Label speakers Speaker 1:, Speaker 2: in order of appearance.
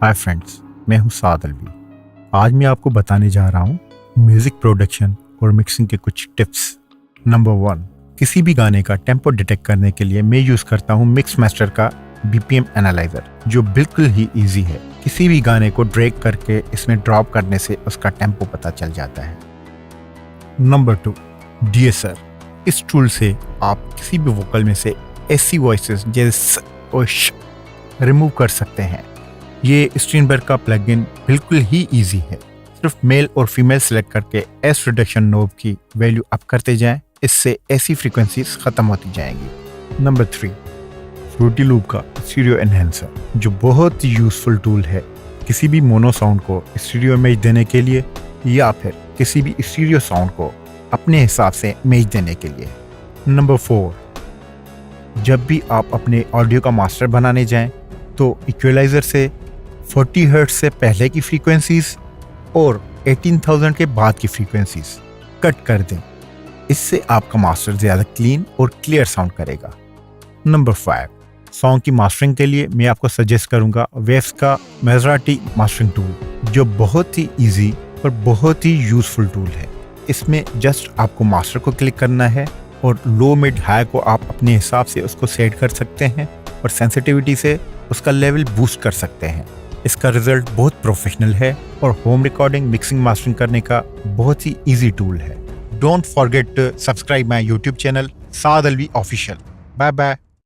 Speaker 1: Hi friends, मैं हूं साद अलवी। आज मैं आपको बताने जा रहा हूं म्यूजिक प्रोडक्शन और मिक्सिंग के कुछ टिप्स। नंबर 1, किसी भी गाने का टेम्पो डिटेक्ट करने के लिए मैं यूज करता हूं मिक्स मास्टर का बीपीएम एनालाइजर, जो बिल्कुल ही इजी है। किसी भी गाने को ड्रैग करके इसमें ड्रॉप करने से उसका टेम्पो पता चल जाता है। Number 2, DSR। इस टूल से आप किसी भी वोकल में से ऐसी वॉइसेस जैसे और श रिमूव कर सकते हैं। ये स्ट्रीमबर का प्लगइन बिल्कुल ही इजी है। सिर्फ मेल और फीमेल सेलेक्ट करके एस रिडक्शन नोब की वैल्यू अप करते जाएं, इससे ऐसी फ्रीक्वेंसीज खत्म होती जाएंगी। नंबर 3, फ्रूटी लूप का स्टीरियो एनहेंसर, जो बहुत ही यूजफुल टूल है किसी भी मोनो साउंड को स्टीरियो इमेज देने के लिए या फिर किसी भी स्टीरियो साउंड को अपने हिसाब से इमेज देने के लिए। नंबर 4, जब भी आप अपने ऑडियो का मास्टर बनाने जाएं तो इक्वलाइजर से 40 हर्ट्ज से पहले की फ्रीक्वेंसीज और 18,000 के बाद की फ्रीक्वेंसीज कट कर दें। इससे आपका मास्टर ज़्यादा क्लीन और क्लियर साउंड करेगा। नंबर 5, सॉन्ग की मास्टरिंग के लिए मैं आपको सजेस्ट करूंगा वेव्स का मेजॉरिटी मास्टरिंग टूल, जो बहुत ही इजी और बहुत ही यूजफुल टूल है। इसमें जस्ट आपको मास्टर को क्लिक करना है और लो मिड हाई को आप अपने हिसाब से उसको सेट कर सकते हैं और सेंसिटिविटी से उसका लेवल बूस्ट कर सकते हैं। इसका रिजल्ट बहुत प्रोफेशनल है और होम रिकॉर्डिंग मिक्सिंग मास्टरिंग करने का बहुत ही इजी टूल है। Don't forget to subscribe my YouTube channel Saad Alvi official. Bye bye.